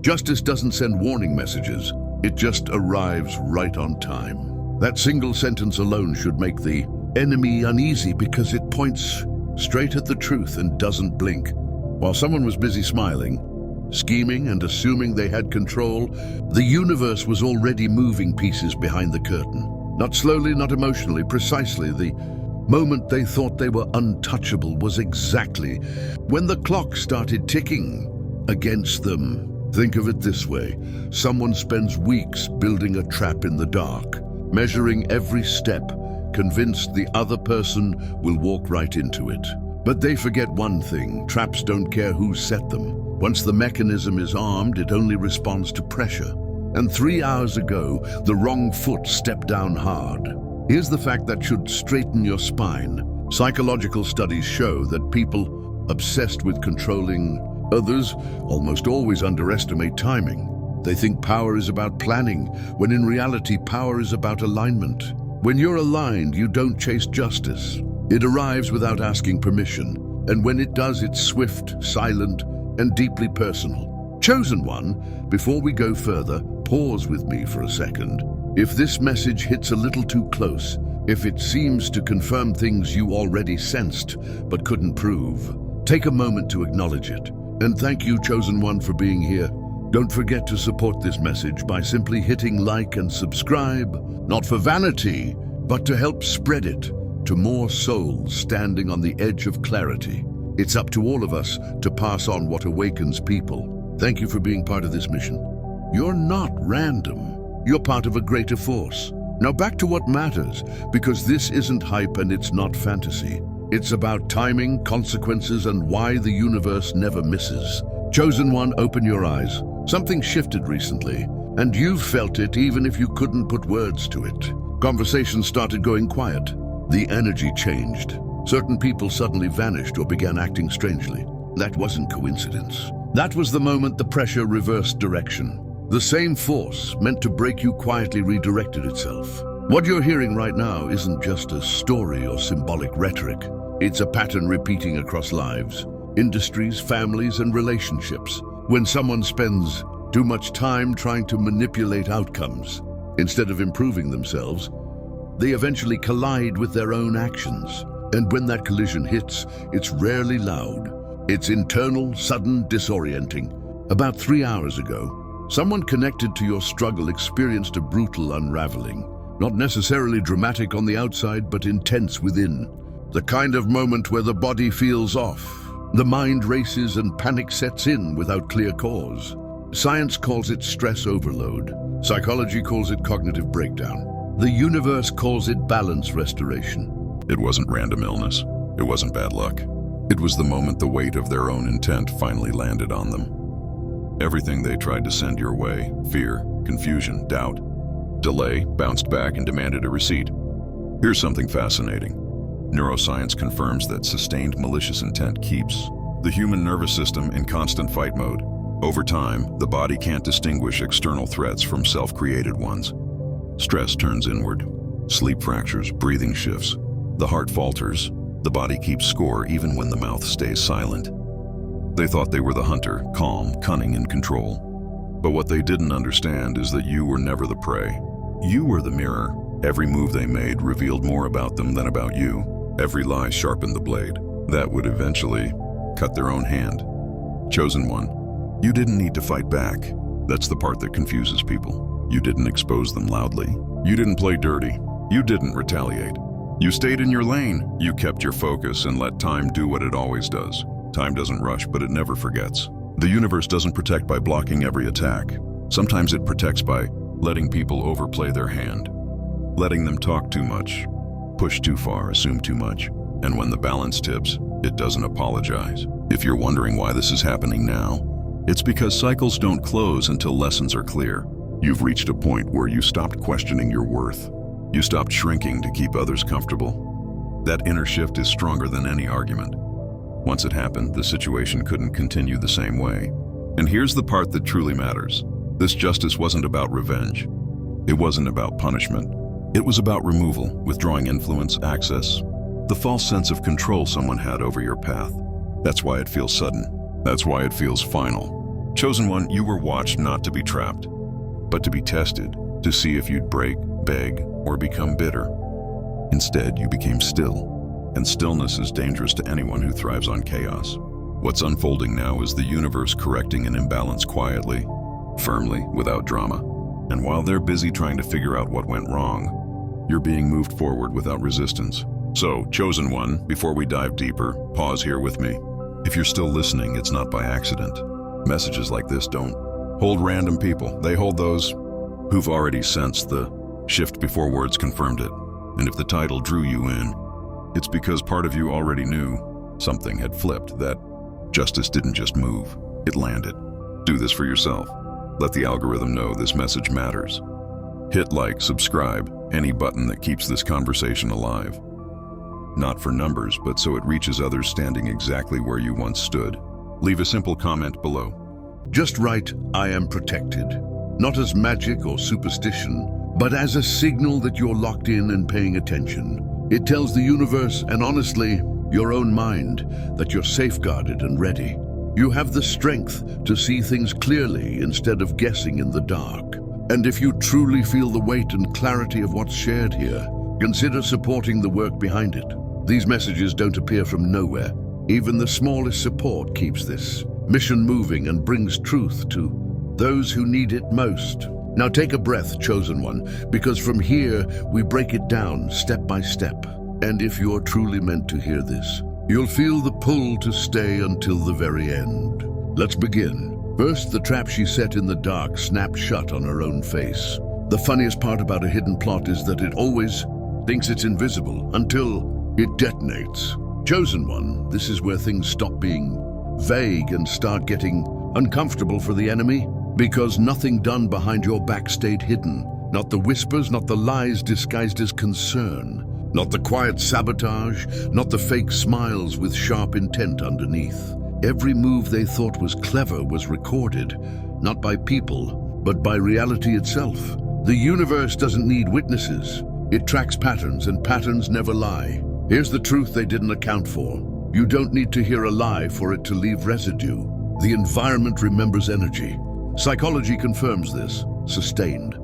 Justice doesn't send warning messages. It just arrives right on time. That single sentence alone should make the enemy uneasy because it points straight at the truth and doesn't blink. While someone was busy smiling, scheming and assuming they had control, the universe was already moving pieces behind the curtain. Not slowly, not emotionally, precisely. The moment they thought they were untouchable was exactly when the clock started ticking against them. Think of it this way. Someone spends weeks building a trap in the dark, measuring every step, convinced the other person will walk right into it. But they forget one thing: traps don't care who set them. Once the mechanism is armed, it only responds to pressure. And 3 hours ago, the wrong foot stepped down hard. Here's the fact that should straighten your spine. Psychological studies show that people obsessed with controlling others almost always underestimate timing. They think power is about planning, when in reality, power is about alignment. When you're aligned, you don't chase justice. It arrives without asking permission. And when it does, it's swift, silent, and deeply personal. Chosen One, before we go further, pause with me for a second. If this message hits a little too close, if it seems to confirm things you already sensed but couldn't prove, take a moment to acknowledge it. And thank you, Chosen One, for being here. Don't forget to support this message by simply hitting like and subscribe, not for vanity, but to help spread it to more souls standing on the edge of clarity. It's up to all of us to pass on what awakens people. Thank you for being part of this mission. You're not random. You're part of a greater force. Now back to what matters, because this isn't hype and it's not fantasy. It's about timing, consequences, and why the universe never misses. Chosen One, open your eyes. Something shifted recently, and you've felt it even if you couldn't put words to it. Conversations started going quiet. The energy changed. Certain people suddenly vanished or began acting strangely. That wasn't coincidence. That was the moment the pressure reversed direction. The same force meant to break you quietly redirected itself. What you're hearing right now isn't just a story or symbolic rhetoric. It's a pattern repeating across lives, industries, families, and relationships. When someone spends too much time trying to manipulate outcomes instead of improving themselves, they eventually collide with their own actions. And when that collision hits, it's rarely loud. It's internal, sudden, disorienting. About 3 hours ago, someone connected to your struggle experienced a brutal unraveling. Not necessarily dramatic on the outside, but intense within. The kind of moment where the body feels off, the mind races and panic sets in without clear cause. Science calls it stress overload. Psychology calls it cognitive breakdown. The universe calls it balance restoration. It wasn't random illness. It wasn't bad luck. It was the moment the weight of their own intent finally landed on them. Everything they tried to send your way, fear, confusion, doubt, delay, bounced back and demanded a receipt. Here's something fascinating. Neuroscience confirms that sustained malicious intent keeps the human nervous system in constant fight mode. Over time, the body can't distinguish external threats from self-created ones. Stress turns inward. Sleep fractures, breathing shifts. The heart falters. The body keeps score even when the mouth stays silent. They thought they were the hunter, calm, cunning, and control. But what they didn't understand is that you were never the prey. You were the mirror. Every move they made revealed more about them than about you. Every lie sharpened the blade. That would eventually cut their own hand. Chosen One, you didn't need to fight back. That's the part that confuses people. You didn't expose them loudly. You didn't play dirty. You didn't retaliate. You stayed in your lane. You kept your focus and let time do what it always does. Time doesn't rush, but it never forgets. The universe doesn't protect by blocking every attack. Sometimes it protects by letting people overplay their hand, letting them talk too much, push too far, assume too much. And when the balance tips, it doesn't apologize. If you're wondering why this is happening now, it's because cycles don't close until lessons are clear. You've reached a point where you stopped questioning your worth. You stopped shrinking to keep others comfortable. That inner shift is stronger than any argument. Once it happened, the situation couldn't continue the same way. And here's the part that truly matters. This justice wasn't about revenge. It wasn't about punishment. It was about removal, withdrawing influence, access, the false sense of control someone had over your path. That's why it feels sudden. That's why it feels final. Chosen One, you were watched not to be trapped, but to be tested, to see if you'd break, beg, or become bitter. Instead, you became still, and stillness is dangerous to anyone who thrives on chaos. What's unfolding now is the universe correcting an imbalance quietly, firmly, without drama. And while they're busy trying to figure out what went wrong, you're being moved forward without resistance. So, Chosen One, before we dive deeper, pause here with me. If you're still listening, it's not by accident. Messages like this don't hold random people. They hold those who've already sensed the shift before words confirmed it. And if the title drew you in, it's because part of you already knew something had flipped, that justice didn't just move, it landed. Do this for yourself. Let the algorithm know this message matters. Hit like, subscribe, any button that keeps this conversation alive. Not for numbers, but so it reaches others standing exactly where you once stood. Leave a simple comment below. Just write, "I am protected," not as magic or superstition, but as a signal that you're locked in and paying attention. It tells the universe, and honestly, your own mind, that you're safeguarded and ready. You have the strength to see things clearly instead of guessing in the dark. And if you truly feel the weight and clarity of what's shared here, consider supporting the work behind it. These messages don't appear from nowhere. Even the smallest support keeps this mission moving and brings truth to those who need it most. Now take a breath, Chosen One, because from here we break it down step by step. And if you're truly meant to hear this, you'll feel the pull to stay until the very end. Let's begin. First, the trap she set in the dark snapped shut on her own face. The funniest part about a hidden plot is that it always thinks it's invisible until it detonates. Chosen One, this is where things stop being vague and start getting uncomfortable for the enemy, because nothing done behind your back stayed hidden. Not the whispers, not the lies disguised as concern, not the quiet sabotage, not the fake smiles with sharp intent underneath. Every move they thought was clever was recorded, not by people, but by reality itself. The universe doesn't need witnesses. It tracks patterns, and patterns never lie. Here's the truth they didn't account for. You don't need to hear a lie for it to leave residue. The environment remembers energy. Psychology confirms this. Sustained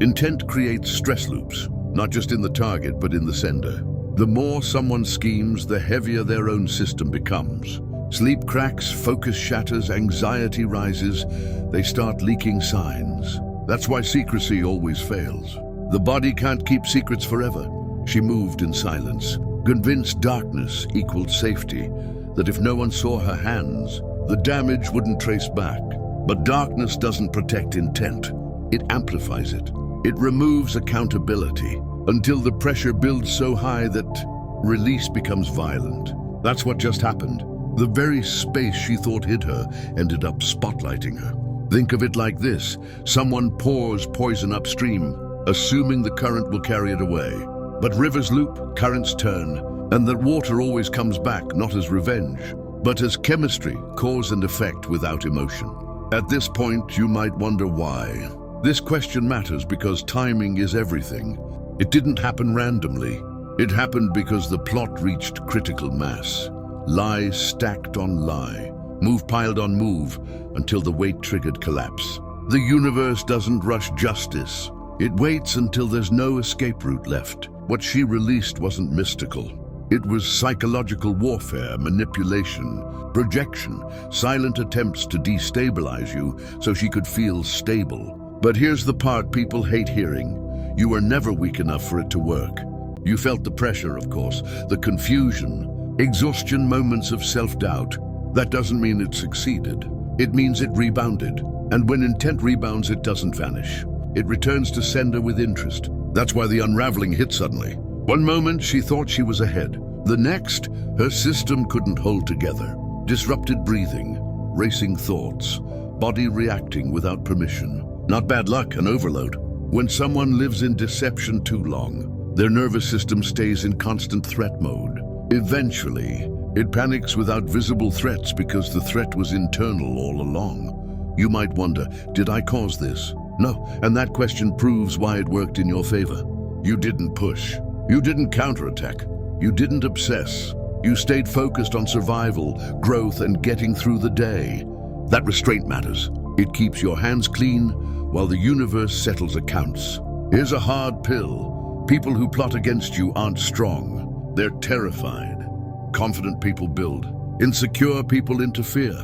intent creates stress loops, not just in the target, but in the sender. The more someone schemes, the heavier their own system becomes. Sleep cracks, focus shatters, anxiety rises. They start leaking signs. That's why secrecy always fails. The body can't keep secrets forever. She moved in silence, convinced darkness equaled safety, that if no one saw her hands, the damage wouldn't trace back. But darkness doesn't protect intent. It amplifies it. It removes accountability until the pressure builds so high that release becomes violent. That's what just happened. The very space she thought hid her ended up spotlighting her. Think of it like this. Someone pours poison upstream, assuming the current will carry it away. But rivers loop, currents turn, and that water always comes back, not as revenge, but as chemistry, cause and effect without emotion. At this point, you might wonder why. This question matters because timing is everything. It didn't happen randomly. It happened because the plot reached critical mass. Lie stacked on lie, move piled on move, until the weight triggered collapse. The universe doesn't rush justice. It waits until there's no escape route left. What she released wasn't mystical. It was psychological warfare, manipulation, projection, silent attempts to destabilize you so she could feel stable. But here's the part people hate hearing. You were never weak enough for it to work. You felt the pressure, of course, the confusion, exhaustion, moments of self-doubt. That doesn't mean it succeeded. It means it rebounded. And when intent rebounds, it doesn't vanish. It returns to sender with interest. That's why the unraveling hit suddenly. One moment, she thought she was ahead. The next, her system couldn't hold together. Disrupted breathing, racing thoughts, body reacting without permission. Not bad luck, an overload. When someone lives in deception too long, their nervous system stays in constant threat mode. Eventually, it panics without visible threats because the threat was internal all along. You might wonder, did I cause this? No, and that question proves why it worked in your favor. You didn't push. You didn't counterattack. You didn't obsess. You stayed focused on survival, growth, and getting through the day. That restraint matters. It keeps your hands clean while the universe settles accounts. Here's a hard pill. People who plot against you aren't strong. They're terrified. Confident people build. Insecure people interfere.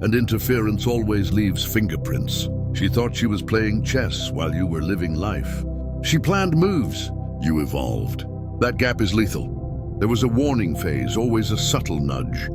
And interference always leaves fingerprints. She thought she was playing chess while you were living life. She planned moves. You evolved. That gap is lethal. There was a warning phase, always a subtle nudge.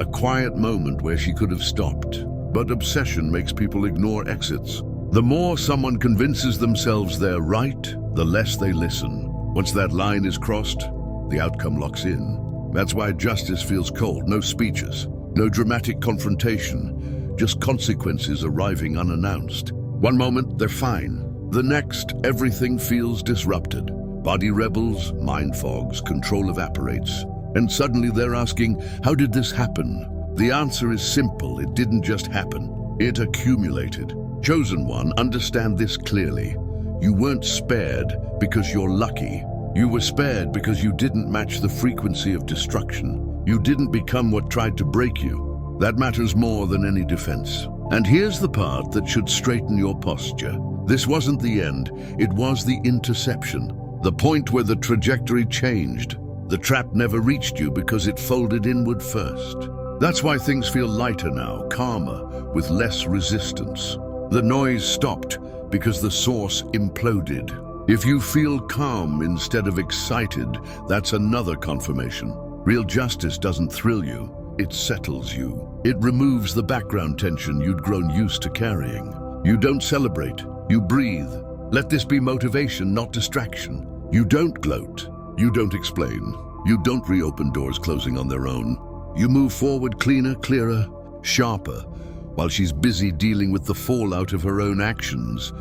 A quiet moment where she could have stopped. But obsession makes people ignore exits. The more someone convinces themselves they're right, the less they listen. Once that line is crossed, the outcome locks in. That's why justice feels cold. No speeches, no dramatic confrontation, just consequences arriving unannounced. One moment, they're fine. The next, everything feels disrupted. Body rebels, mind fogs, control evaporates. And suddenly they're asking, how did this happen? The answer is simple. It didn't just happen. It accumulated. Chosen one, understand this clearly. You weren't spared because you're lucky. You were spared because you didn't match the frequency of destruction. You didn't become what tried to break you. That matters more than any defense. And here's the part that should straighten your posture. This wasn't the end. It was the interception. The point where the trajectory changed. The trap never reached you because it folded inward first. That's why things feel lighter now, calmer, with less resistance. The noise stopped because the source imploded. If you feel calm instead of excited, that's another confirmation. Real justice doesn't thrill you, it settles you. It removes the background tension you'd grown used to carrying. You don't celebrate, you breathe. Let this be motivation, not distraction. You don't gloat, you don't explain. You don't reopen doors closing on their own. You move forward cleaner, clearer, sharper, while she's busy dealing with the fallout of her own actions.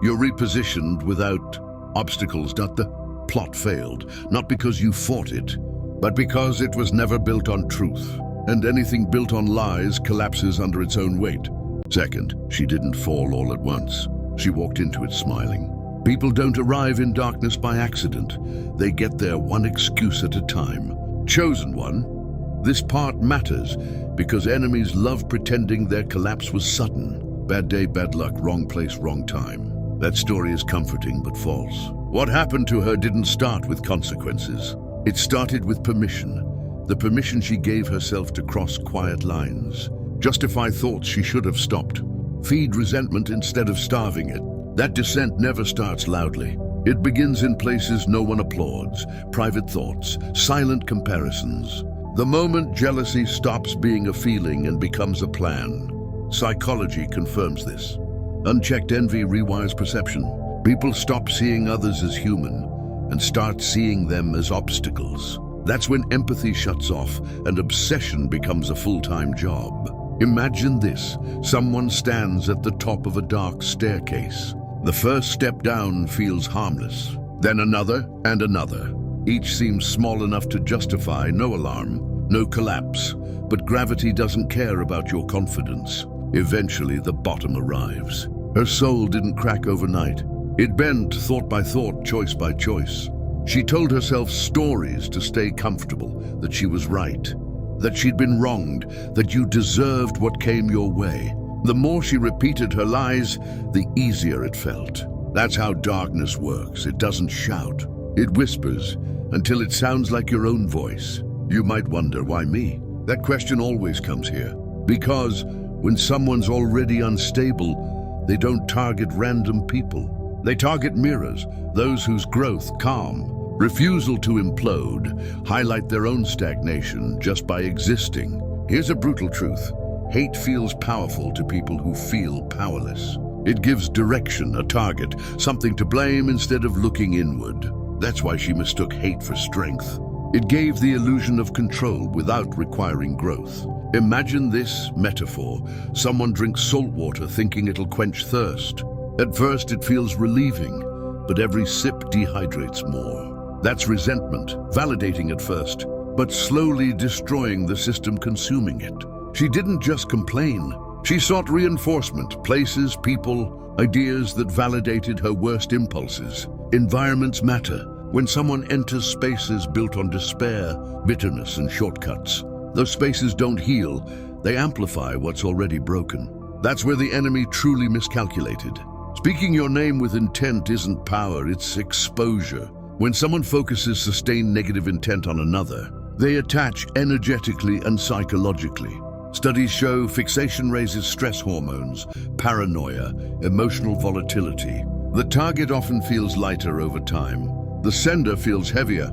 You're repositioned without obstacles. Not the plot failed, not because you fought it, but because it was never built on truth. And anything built on lies collapses under its own weight. Second, she didn't fall all at once. She walked into it smiling. People don't arrive in darkness by accident. They get there one excuse at a time. Chosen one. This part matters because enemies love pretending their collapse was sudden. Bad day, bad luck, wrong place, wrong time. That story is comforting but false. What happened to her didn't start with consequences. It started with permission. The permission she gave herself to cross quiet lines. Justify thoughts she should have stopped. Feed resentment instead of starving it. That descent never starts loudly. It begins in places no one applauds. Private thoughts, silent comparisons. The moment jealousy stops being a feeling and becomes a plan. Psychology confirms this. Unchecked envy rewires perception. People stop seeing others as human and start seeing them as obstacles. That's when empathy shuts off and obsession becomes a full-time job. Imagine this. Someone stands at the top of a dark staircase. The first step down feels harmless. Then another and another. Each seems small enough to justify no alarm, no collapse. But gravity doesn't care about your confidence. Eventually, the bottom arrives. Her soul didn't crack overnight. It bent thought by thought, choice by choice. She told herself stories to stay comfortable, that she was right, that she'd been wronged, that you deserved what came your way. The more she repeated her lies, the easier it felt. That's how darkness works. It doesn't shout. It whispers until it sounds like your own voice. You might wonder, why me? That question always comes here. Because when someone's already unstable, they don't target random people. They target mirrors, those whose growth, calm, refusal to implode, highlight their own stagnation just by existing. Here's a brutal truth. Hate feels powerful to people who feel powerless. It gives direction, a target, something to blame instead of looking inward. That's why she mistook hate for strength. It gave the illusion of control without requiring growth. Imagine this metaphor. Someone drinks salt water thinking it'll quench thirst. At first it feels relieving, but every sip dehydrates more. That's resentment, validating at first, but slowly destroying the system consuming it. She didn't just complain. She sought reinforcement, places, people, ideas that validated her worst impulses. Environments matter. When someone enters spaces built on despair, bitterness, and shortcuts, those spaces don't heal, they amplify what's already broken. That's where the enemy truly miscalculated. Speaking your name with intent isn't power, it's exposure. When someone focuses sustained negative intent on another, they attach energetically and psychologically. Studies show fixation raises stress hormones, paranoia, emotional volatility. The target often feels lighter over time. The sender feels heavier.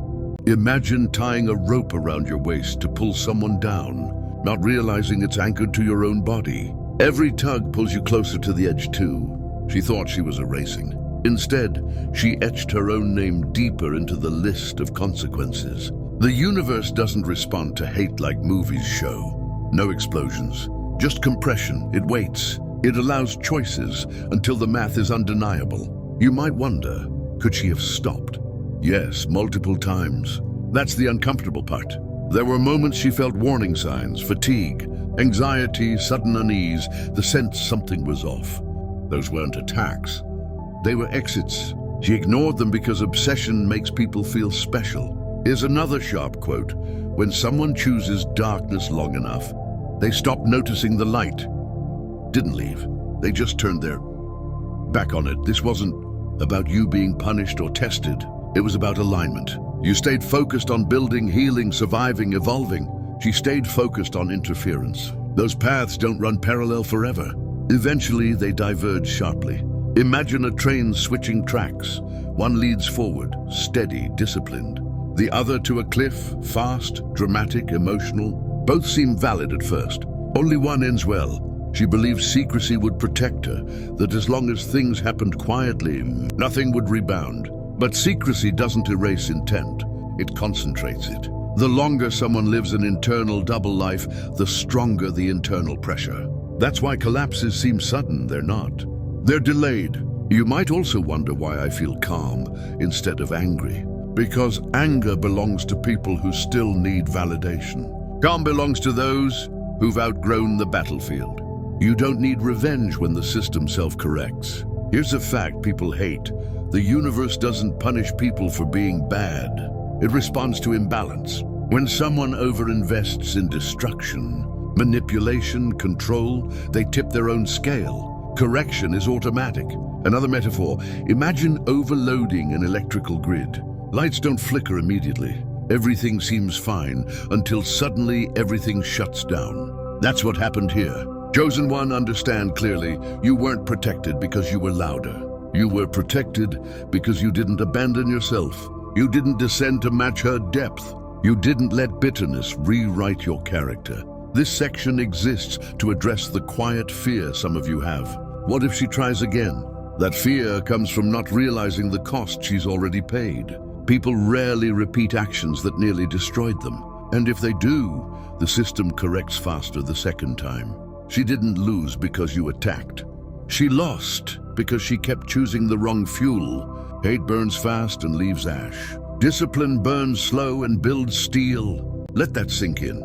Imagine tying a rope around your waist to pull someone down, not realizing it's anchored to your own body. Every tug pulls you closer to the edge too. She thought she was erasing. Instead, she etched her own name deeper into the list of consequences. The universe doesn't respond to hate like movies show. No explosions, just compression. It waits. It allows choices until the math is undeniable. You might wonder, could she have stopped? Yes, multiple times. That's the uncomfortable part. There were moments she felt warning signs, fatigue, anxiety, sudden unease, the sense something was off. Those weren't attacks. They were exits. She ignored them because obsession makes people feel special. Here's another sharp quote. When someone chooses darkness long enough, they stop noticing the light. Didn't leave. They just turned their back on it. This wasn't about you being punished or tested. It was about alignment. You stayed focused on building, healing, surviving, evolving. She stayed focused on interference. Those paths don't run parallel forever. Eventually, they diverge sharply. Imagine a train switching tracks. One leads forward, steady, disciplined. The other to a cliff, fast, dramatic, emotional. Both seem valid at first. Only one ends well. She believed secrecy would protect her, that as long as things happened quietly, nothing would rebound. But secrecy doesn't erase intent. It concentrates it. The longer someone lives an internal double life, the stronger the internal pressure. That's why collapses seem sudden. They're not. They're delayed. You might also wonder why I feel calm instead of angry. Because anger belongs to people who still need validation. Calm belongs to those who've outgrown the battlefield. You don't need revenge when the system self-corrects. Here's a fact people hate. The universe doesn't punish people for being bad. It responds to imbalance. When someone overinvests in destruction, manipulation, control, they tip their own scale. Correction is automatic. Another metaphor, imagine overloading an electrical grid. Lights don't flicker immediately. Everything seems fine until suddenly everything shuts down. That's what happened here. Chosen One, understand clearly, you weren't protected because you were louder. You were protected because you didn't abandon yourself. You didn't descend to match her depth. You didn't let bitterness rewrite your character. This section exists to address the quiet fear some of you have. What if she tries again? That fear comes from not realizing the cost she's already paid. People rarely repeat actions that nearly destroyed them. And if they do, the system corrects faster the second time. She didn't lose because you attacked. She lost because she kept choosing the wrong fuel. Hate burns fast and leaves ash. Discipline burns slow and builds steel. Let that sink in.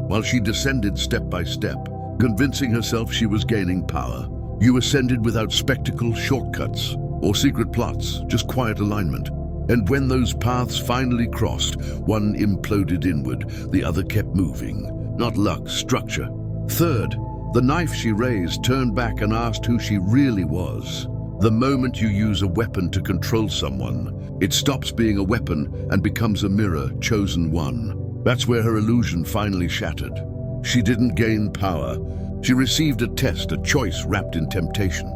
While she descended step by step, convincing herself she was gaining power, you ascended without spectacle, shortcuts, or secret plots, just quiet alignment. And when those paths finally crossed, one imploded inward, the other kept moving. Not luck, structure. Third, the knife she raised turned back and asked who she really was. The moment you use a weapon to control someone, it stops being a weapon and becomes a mirror, chosen one. That's where her illusion finally shattered. She didn't gain power. She received a test, a choice wrapped in temptation.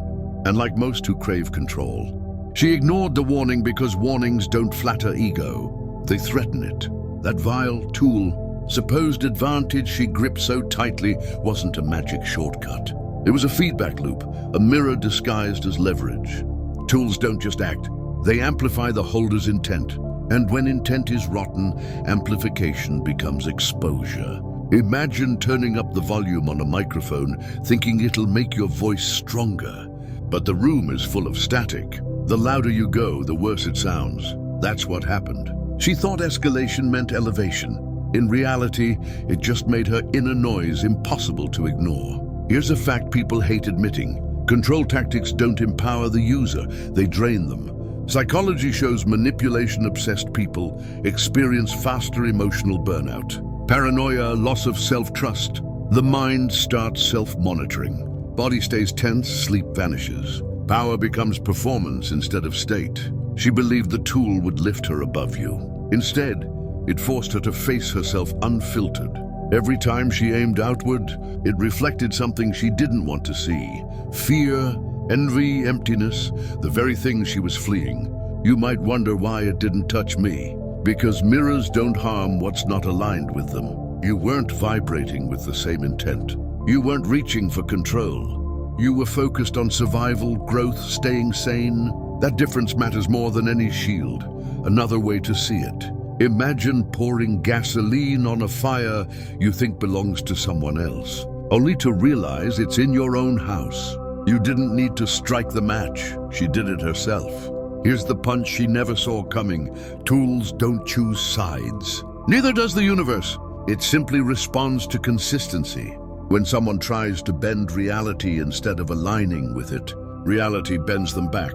And like most who crave control, she ignored the warning because warnings don't flatter ego. They threaten it. That vile tool, supposed advantage she gripped so tightly, wasn't a magic shortcut. It was a feedback loop, a mirror disguised as leverage. Tools don't just act. They amplify the holder's intent. And when intent is rotten, amplification becomes exposure. Imagine turning up the volume on a microphone, thinking it'll make your voice stronger. But the room is full of static. The louder you go, the worse it sounds. That's what happened. She thought escalation meant elevation. In reality, it just made her inner noise impossible to ignore. Here's a fact people hate admitting. Control tactics don't empower the user, they drain them. Psychology shows manipulation-obsessed people experience faster emotional burnout. Paranoia, loss of self-trust. The mind starts self-monitoring. Body stays tense, sleep vanishes. Power becomes performance instead of state. She believed the tool would lift her above you. Instead, it forced her to face herself unfiltered. Every time she aimed outward, it reflected something she didn't want to see. Fear, envy, emptiness, the very things she was fleeing. You might wonder why it didn't touch me. Because mirrors don't harm what's not aligned with them. You weren't vibrating with the same intent. You weren't reaching for control. You were focused on survival, growth, staying sane. That difference matters more than any shield. Another way to see it. Imagine pouring gasoline on a fire you think belongs to someone else, only to realize it's in your own house. You didn't need to strike the match. She did it herself. Here's the punch she never saw coming. Tools don't choose sides. Neither does the universe. It simply responds to consistency. When someone tries to bend reality instead of aligning with it, reality bends them back.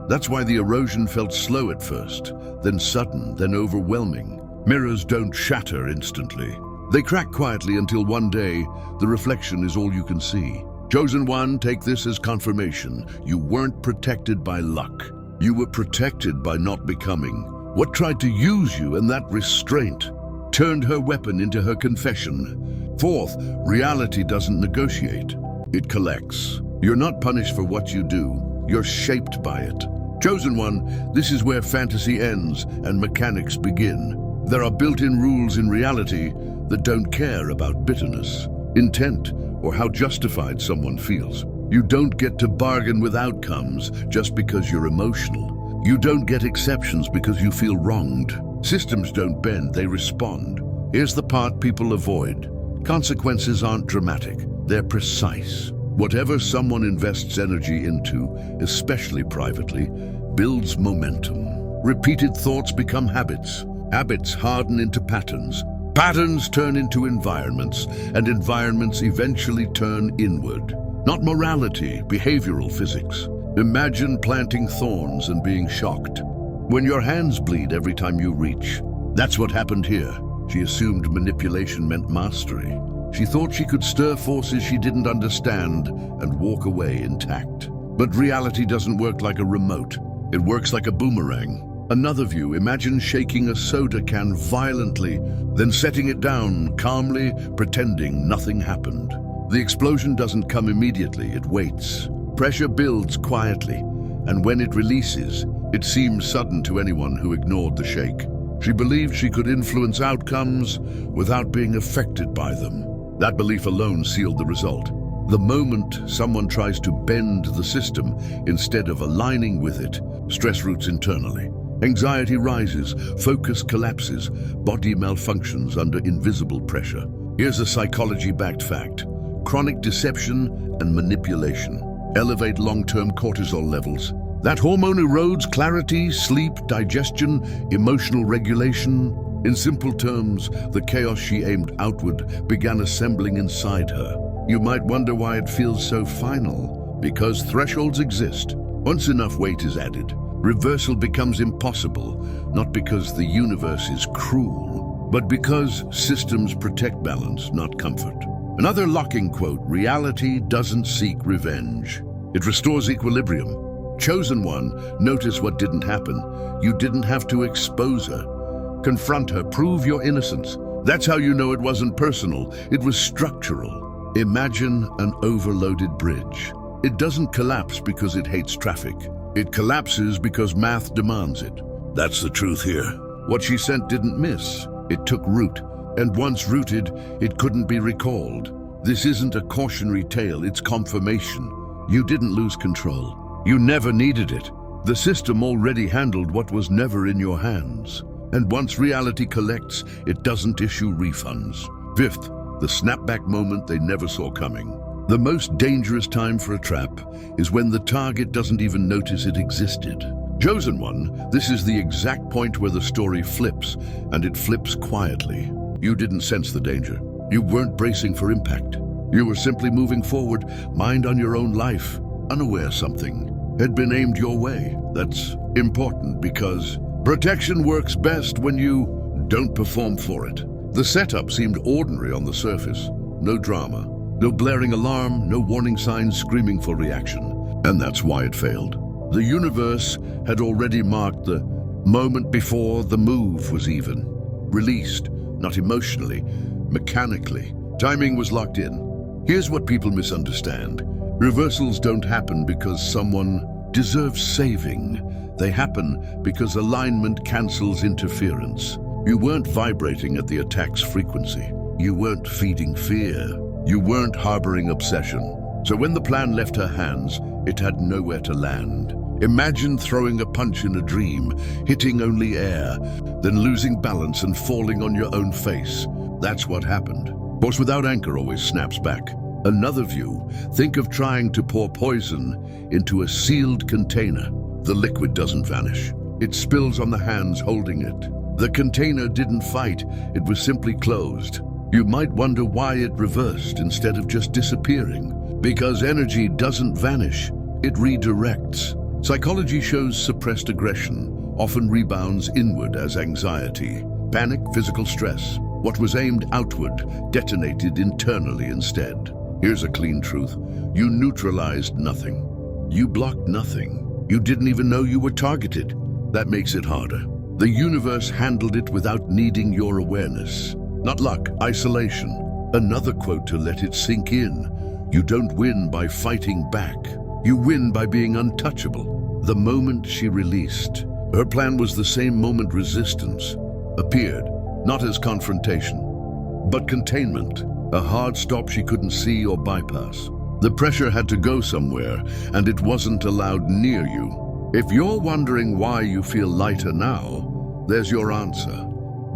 That's why the erosion felt slow at first, then sudden, then overwhelming. Mirrors don't shatter instantly. They crack quietly until one day, the reflection is all you can see. Chosen one, take this as confirmation. You weren't protected by luck. You were protected by not becoming. What tried to use you, and that restraint turned her weapon into her confession. Fourth, reality doesn't negotiate. It collects. You're not punished for what you do. You're shaped by it. Chosen one, this is where fantasy ends and mechanics begin. There are built-in rules in reality that don't care about bitterness, intent, or how justified someone feels. You don't get to bargain with outcomes just because you're emotional. You don't get exceptions because you feel wronged. Systems don't bend, they respond. Here's the part people avoid. Consequences aren't dramatic, they're precise. Whatever someone invests energy into, especially privately, builds momentum. Repeated thoughts become habits. Habits harden into patterns. Patterns turn into environments, and environments eventually turn inward. Not morality, behavioral physics. Imagine planting thorns and being shocked. When your hands bleed every time you reach. That's what happened here. She assumed manipulation meant mastery. She thought she could stir forces she didn't understand and walk away intact. But reality doesn't work like a remote. It works like a boomerang. Another view, imagine shaking a soda can violently, then setting it down calmly, pretending nothing happened. The explosion doesn't come immediately, it waits. Pressure builds quietly, and when it releases, it seems sudden to anyone who ignored the shake. She believed she could influence outcomes without being affected by them. That belief alone sealed the result. The moment someone tries to bend the system instead of aligning with it, stress roots internally. Anxiety rises, focus collapses, body malfunctions under invisible pressure. Here's a psychology-backed fact. Chronic deception and manipulation elevate long-term cortisol levels. That hormone erodes clarity, sleep, digestion, emotional regulation. In simple terms, the chaos she aimed outward began assembling inside her. You might wonder why it feels so final. Because thresholds exist. Once enough weight is added, reversal becomes impossible, not because the universe is cruel, but because systems protect balance, not comfort. Another locking quote, reality doesn't seek revenge. It restores equilibrium. Chosen one, notice what didn't happen. You didn't have to expose her. Confront her, prove your innocence. That's how you know it wasn't personal, it was structural. Imagine an overloaded bridge. It doesn't collapse because it hates traffic. It collapses because math demands it. That's the truth here. What she sent didn't miss. It took root. And once rooted, it couldn't be recalled. This isn't a cautionary tale, it's confirmation. You didn't lose control. You never needed it. The system already handled what was never in your hands. And once reality collects, it doesn't issue refunds. Fifth, the snapback moment they never saw coming. The most dangerous time for a trap is when the target doesn't even notice it existed. Chosen one, this is the exact point where the story flips, and it flips quietly. You didn't sense the danger. You weren't bracing for impact. You were simply moving forward, mind on your own life, unaware something had been aimed your way. That's important because protection works best when you don't perform for it. The setup seemed ordinary on the surface. No drama, No blaring alarm, no warning signs screaming for reaction. And that's why it failed. The universe had already marked the moment before the move was even released, not emotionally, mechanically. Timing was locked in. Here's what people misunderstand. Reversals don't happen because someone deserves saving. They happen because alignment cancels interference. You weren't vibrating at the attack's frequency. You weren't feeding fear. You weren't harboring obsession. So when the plan left her hands, it had nowhere to land. Imagine throwing a punch in a dream, hitting only air, then losing balance and falling on your own face. That's what happened. Force without anchor always snaps back. Another view, think of trying to pour poison into a sealed container. The liquid doesn't vanish. It spills on the hands holding it. The container didn't fight, it was simply closed. You might wonder why it reversed instead of just disappearing. Because energy doesn't vanish, it redirects. Psychology shows suppressed aggression often rebounds inward as anxiety, panic, physical stress. What was aimed outward detonated internally instead. Here's a clean truth. You neutralized nothing. You blocked nothing. You didn't even know you were targeted. That makes it harder. The universe handled it without needing your awareness. Not luck, isolation. Another quote to let it sink in. You don't win by fighting back. You win by being untouchable. The moment she released, her plan was the same moment resistance appeared, not as confrontation, but containment, a hard stop she couldn't see or bypass. The pressure had to go somewhere, and it wasn't allowed near you. If you're wondering why you feel lighter now, there's your answer.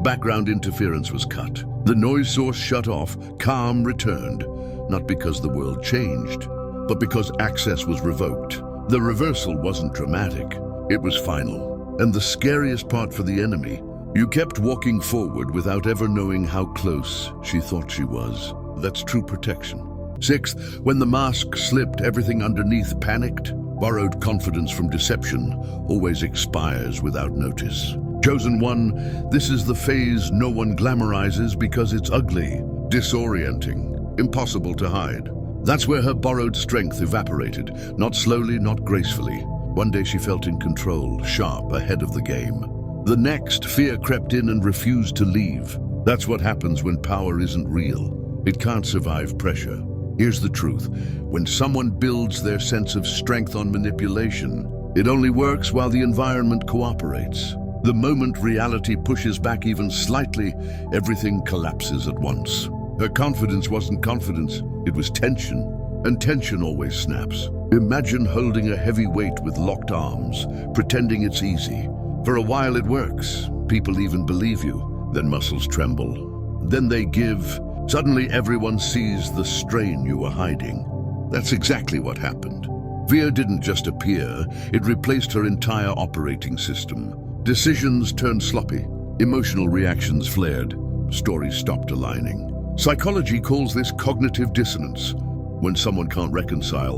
Background interference was cut. The noise source shut off, calm returned, not because the world changed, but because access was revoked. The reversal wasn't dramatic, it was final. And the scariest part for the enemy, you kept walking forward without ever knowing how close she thought she was. That's true protection. Sixth, when the mask slipped, everything underneath panicked. Borrowed confidence from deception always expires without notice. Chosen one, this is the phase no one glamorizes because it's ugly, disorienting, impossible to hide. That's where her borrowed strength evaporated, not slowly, not gracefully. One day she felt in control, sharp, ahead of the game. The next, fear crept in and refused to leave. That's what happens when power isn't real. It can't survive pressure. Here's the truth. When someone builds their sense of strength on manipulation, it only works while the environment cooperates. The moment reality pushes back even slightly, everything collapses at once. Her confidence wasn't confidence, it was tension, and tension always snaps. Imagine holding a heavy weight with locked arms, pretending it's easy. For a while it works. People even believe you. Then muscles tremble. Then they give. Suddenly everyone sees the strain you were hiding. That's exactly what happened. Fear didn't just appear, it replaced her entire operating system. Decisions turned sloppy, emotional reactions flared, stories stopped aligning. Psychology calls this cognitive dissonance, when someone can't reconcile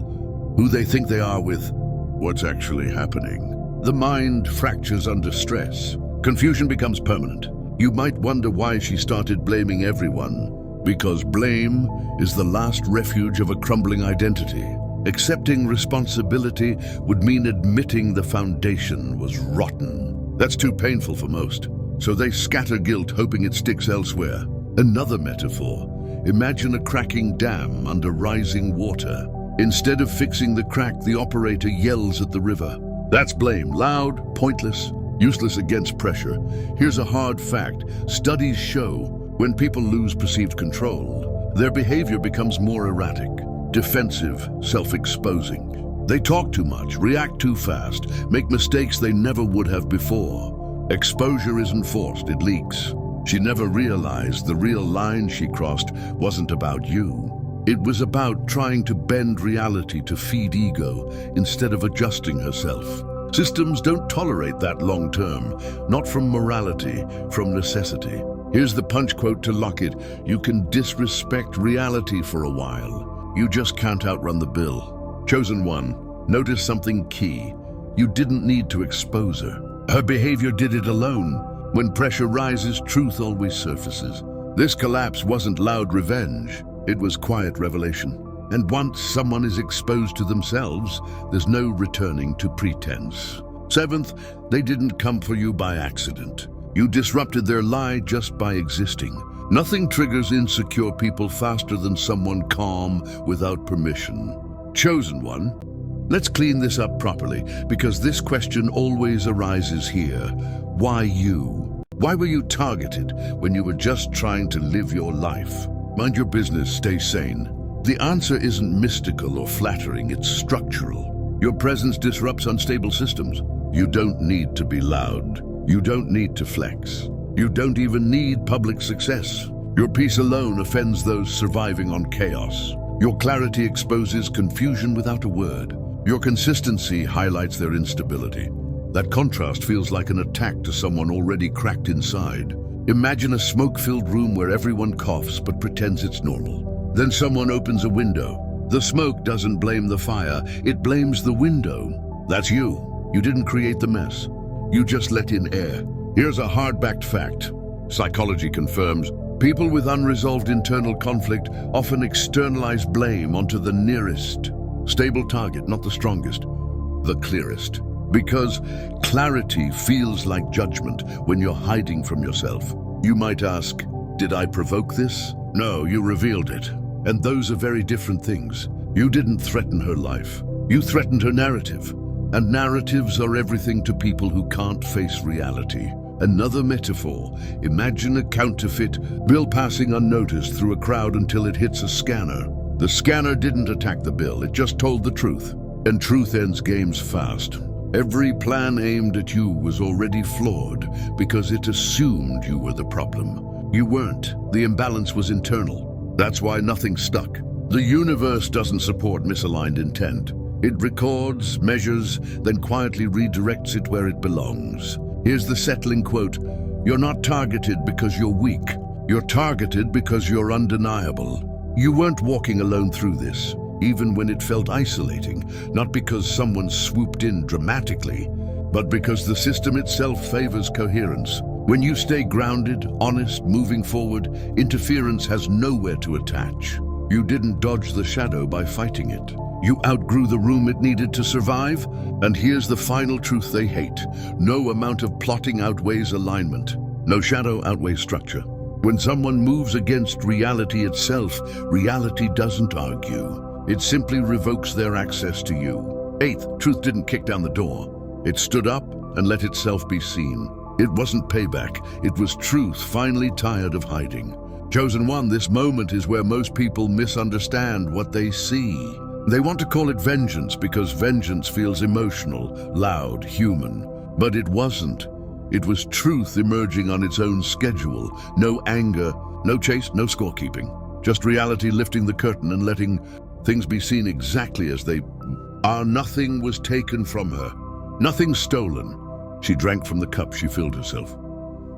who they think they are with what's actually happening. The mind fractures under stress. Confusion becomes permanent. You might wonder why she started blaming everyone, because blame is the last refuge of a crumbling identity. Accepting responsibility would mean admitting the foundation was rotten. That's too painful for most, so they scatter guilt hoping it sticks elsewhere. Another metaphor, imagine a cracking dam under rising water. Instead of fixing the crack, the operator yells at the river. That's blame, loud, pointless, useless against pressure. Here's a hard fact. Studies show when people lose perceived control, their behavior becomes more erratic, defensive, self-exposing. They talk too much, react too fast, make mistakes they never would have before. Exposure isn't forced, it leaks. She never realized the real line she crossed wasn't about you. It was about trying to bend reality to feed ego instead of adjusting herself. Systems don't tolerate that long term, not from morality, from necessity. Here's the punch quote to lock it. You can disrespect reality for a while. You just can't outrun the bill. Chosen one, notice something key. You didn't need to expose her. Her behavior did it alone. When pressure rises, truth always surfaces. This collapse wasn't loud revenge. It was quiet revelation. And once someone is exposed to themselves, there's no returning to pretense. 7th, they didn't come for you by accident. You disrupted their lie just by existing. Nothing triggers insecure people faster than someone calm without permission. Chosen one, let's clean this up properly, because this question always arises here. Why you? Why were you targeted when you were just trying to live your life? Mind your business, stay sane. The answer isn't mystical or flattering, it's structural. Your presence disrupts unstable systems. You don't need to be loud. You don't need to flex. You don't even need public success. Your peace alone offends those surviving on chaos. Your clarity exposes confusion without a word. Your consistency highlights their instability. That contrast feels like an attack to someone already cracked inside. Imagine a smoke-filled room where everyone coughs but pretends it's normal. Then someone opens a window. The smoke doesn't blame the fire, it blames the window. That's you. You didn't create the mess. You just let in air. Here's a hard-backed fact. Psychology confirms people with unresolved internal conflict often externalize blame onto the nearest stable target, not the strongest, the clearest. Because clarity feels like judgment when you're hiding from yourself. You might ask, did I provoke this? No, you revealed it. And those are very different things. You didn't threaten her life. You threatened her narrative. And narratives are everything to people who can't face reality. Another metaphor. Imagine a counterfeit bill passing unnoticed through a crowd until it hits a scanner. The scanner didn't attack the bill, it just told the truth. And truth ends games fast. Every plan aimed at you was already flawed because it assumed you were the problem. You weren't. The imbalance was internal. That's why nothing stuck. The universe doesn't support misaligned intent. It records, measures, then quietly redirects it where it belongs. Here's the settling quote: "You're not targeted because you're weak. You're targeted because you're undeniable." You weren't walking alone through this, even when it felt isolating, not because someone swooped in dramatically, but because the system itself favors coherence. When you stay grounded, honest, moving forward, interference has nowhere to attach. You didn't dodge the shadow by fighting it. You outgrew the room it needed to survive. And here's the final truth they hate. No amount of plotting outweighs alignment. No shadow outweighs structure. When someone moves against reality itself, reality doesn't argue. It simply revokes their access to you. 8th, truth didn't kick down the door. It stood up and let itself be seen. It wasn't payback. It was truth finally tired of hiding. Chosen one, this moment is where most people misunderstand what they see. They want to call it vengeance because vengeance feels emotional, loud, human. But it wasn't. It was truth emerging on its own schedule. No anger, no chase, no scorekeeping. Just reality lifting the curtain and letting things be seen exactly as they are. Nothing was taken from her. Nothing stolen. She drank from the cup she filled herself.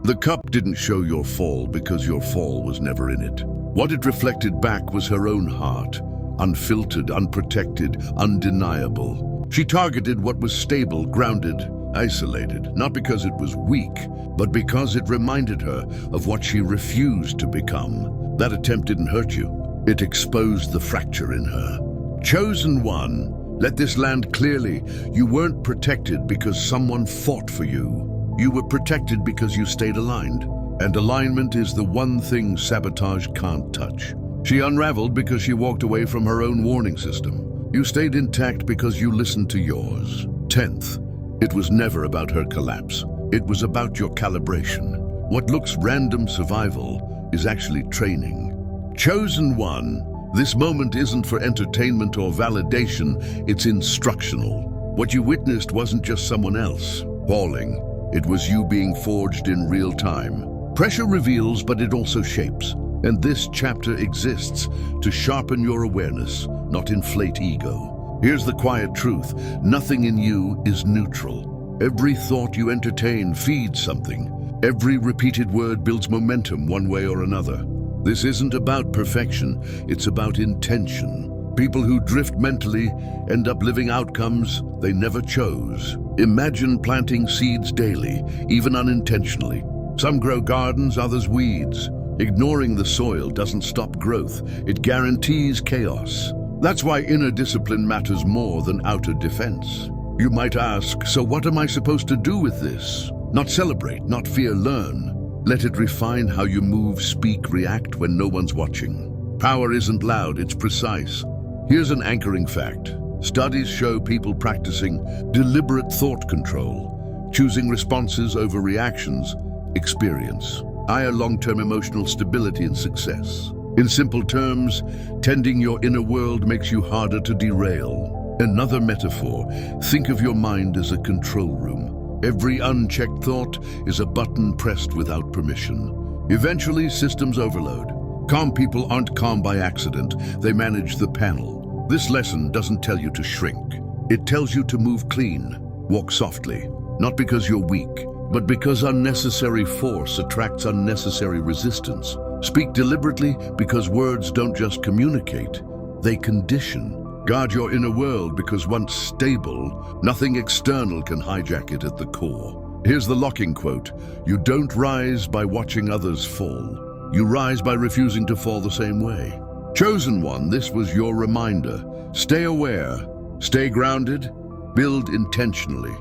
The cup didn't show your fall because your fall was never in it. What it reflected back was her own heart. Unfiltered, unprotected, undeniable. She targeted what was stable, grounded, isolated, not because it was weak, but because it reminded her of what she refused to become. That attempt didn't hurt you. It exposed the fracture in her. Chosen one, let this land clearly. You weren't protected because someone fought for you. You were protected because you stayed aligned. And alignment is the one thing sabotage can't touch. She unraveled because she walked away from her own warning system. You stayed intact because you listened to yours. 10th, it was never about her collapse. It was about your calibration. What looks random survival is actually training. Chosen one, this moment isn't for entertainment or validation, it's instructional. What you witnessed wasn't just someone else falling. It was you being forged in real time. Pressure reveals, but it also shapes. And this chapter exists to sharpen your awareness, not inflate ego. Here's the quiet truth. Nothing in you is neutral. Every thought you entertain feeds something. Every repeated word builds momentum one way or another. This isn't about perfection, it's about intention. People who drift mentally end up living outcomes they never chose. Imagine planting seeds daily, even unintentionally. Some grow gardens, others weeds. Ignoring the soil doesn't stop growth, it guarantees chaos. That's why inner discipline matters more than outer defense. You might ask, so what am I supposed to do with this? Not celebrate, not fear, learn. Let it refine how you move, speak, react when no one's watching. Power isn't loud, it's precise. Here's an anchoring fact. Studies show people practicing deliberate thought control, choosing responses over reactions, experience higher long-term emotional stability and success. In simple terms, tending your inner world makes you harder to derail. Another metaphor, think of your mind as a control room. Every unchecked thought is a button pressed without permission. Eventually, systems overload. Calm people aren't calm by accident, they manage the panel. This lesson doesn't tell you to shrink. It tells you to move clean, walk softly, not because you're weak, but because unnecessary force attracts unnecessary resistance. Speak deliberately because words don't just communicate, they condition. Guard your inner world because once stable, nothing external can hijack it at the core. Here's the locking quote: "You don't rise by watching others fall. You rise by refusing to fall the same way." Chosen one, this was your reminder. Stay aware, stay grounded, build intentionally.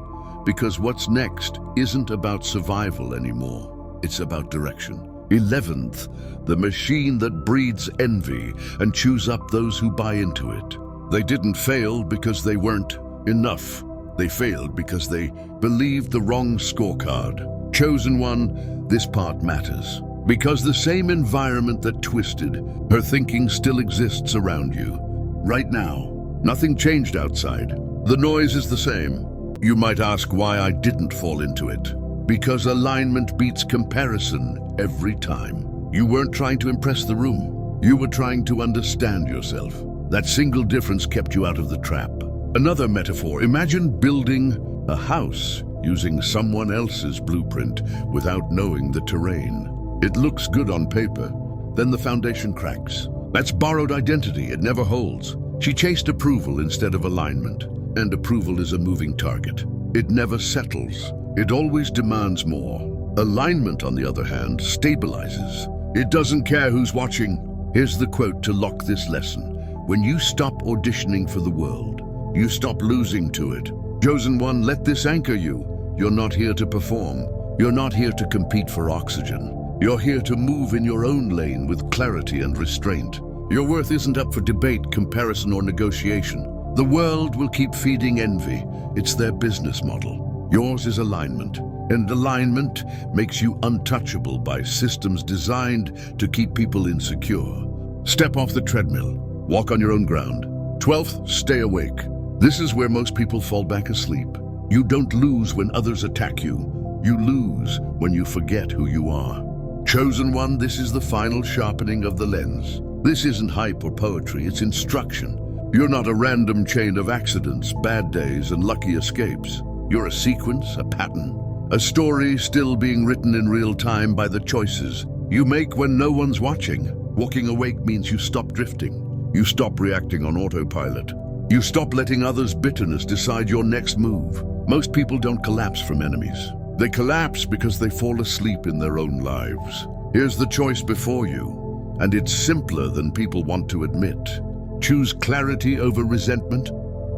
Because what's next isn't about survival anymore. It's about direction. 11th, the machine that breeds envy and chews up those who buy into it. They didn't fail because they weren't enough. They failed because they believed the wrong scorecard. Chosen one, this part matters. Because the same environment that twisted her thinking still exists around you. Right now, nothing changed outside. The noise is the same. You might ask why I didn't fall into it. Because alignment beats comparison every time. You weren't trying to impress the room. You were trying to understand yourself. That single difference kept you out of the trap. Another metaphor, imagine building a house using someone else's blueprint without knowing the terrain. It looks good on paper, then the foundation cracks. That's borrowed identity, it never holds. She chased approval instead of alignment. And approval is a moving target. It never settles. It always demands more. Alignment, on the other hand, stabilizes. It doesn't care who's watching. Here's the quote to lock this lesson. When you stop auditioning for the world, you stop losing to it. Chosen one, let this anchor you. You're not here to perform. You're not here to compete for oxygen. You're here to move in your own lane with clarity and restraint. Your worth isn't up for debate, comparison, or negotiation. The world will keep feeding envy. It's their business model. Yours is alignment. And alignment makes you untouchable by systems designed to keep people insecure. Step off the treadmill. Walk on your own ground. 12th, stay awake. This is where most people fall back asleep. You don't lose when others attack you. You lose when you forget who you are. Chosen one, this is the final sharpening of the lens. This isn't hype or poetry, it's instruction. You're not a random chain of accidents, bad days, and lucky escapes. You're a sequence, a pattern, a story still being written in real time by the choices you make when no one's watching. Walking awake means you stop drifting. You stop reacting on autopilot. You stop letting others' bitterness decide your next move. Most people don't collapse from enemies. They collapse because they fall asleep in their own lives. Here's the choice before you, and it's simpler than people want to admit. Choose clarity over resentment,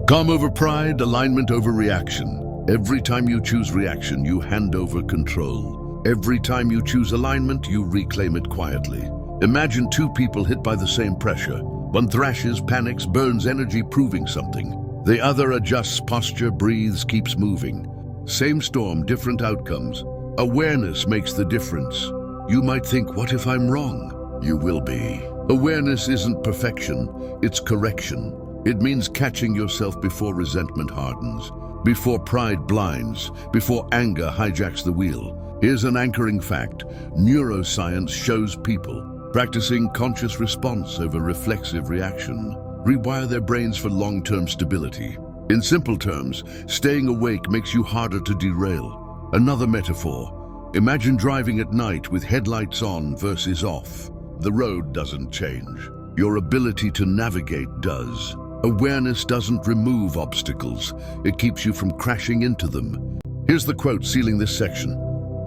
calm over pride, alignment over reaction. Every time you choose reaction, you hand over control. Every time you choose alignment, you reclaim it quietly. Imagine two people hit by the same pressure. One thrashes, panics, burns energy, proving something. The other adjusts posture, breathes, keeps moving. Same storm, different outcomes. Awareness makes the difference. You might think, what if I'm wrong? You will be. Awareness isn't perfection, it's correction. It means catching yourself before resentment hardens, before pride blinds, before anger hijacks the wheel. Here's an anchoring fact. Neuroscience shows people practicing conscious response over reflexive reaction rewire their brains for long-term stability. In simple terms, staying awake makes you harder to derail. Another metaphor. Imagine driving at night with headlights on versus off. The road doesn't change. Your ability to navigate does. Awareness doesn't remove obstacles. It keeps you from crashing into them. Here's the quote sealing this section.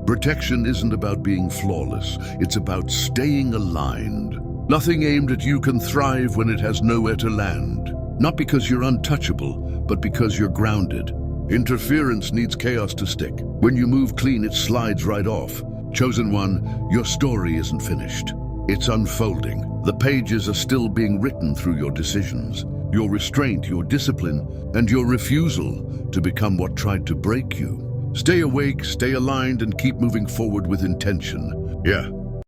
Protection isn't about being flawless. It's about staying aligned. Nothing aimed at you can thrive when it has nowhere to land. Not because you're untouchable, but because you're grounded. Interference needs chaos to stick. When you move clean, it slides right off. Chosen One, your story isn't finished. It's unfolding. The pages are still being written through your decisions, your restraint, your discipline, and your refusal to become what tried to break you. Stay awake, stay aligned, and keep moving forward with intention. Yeah,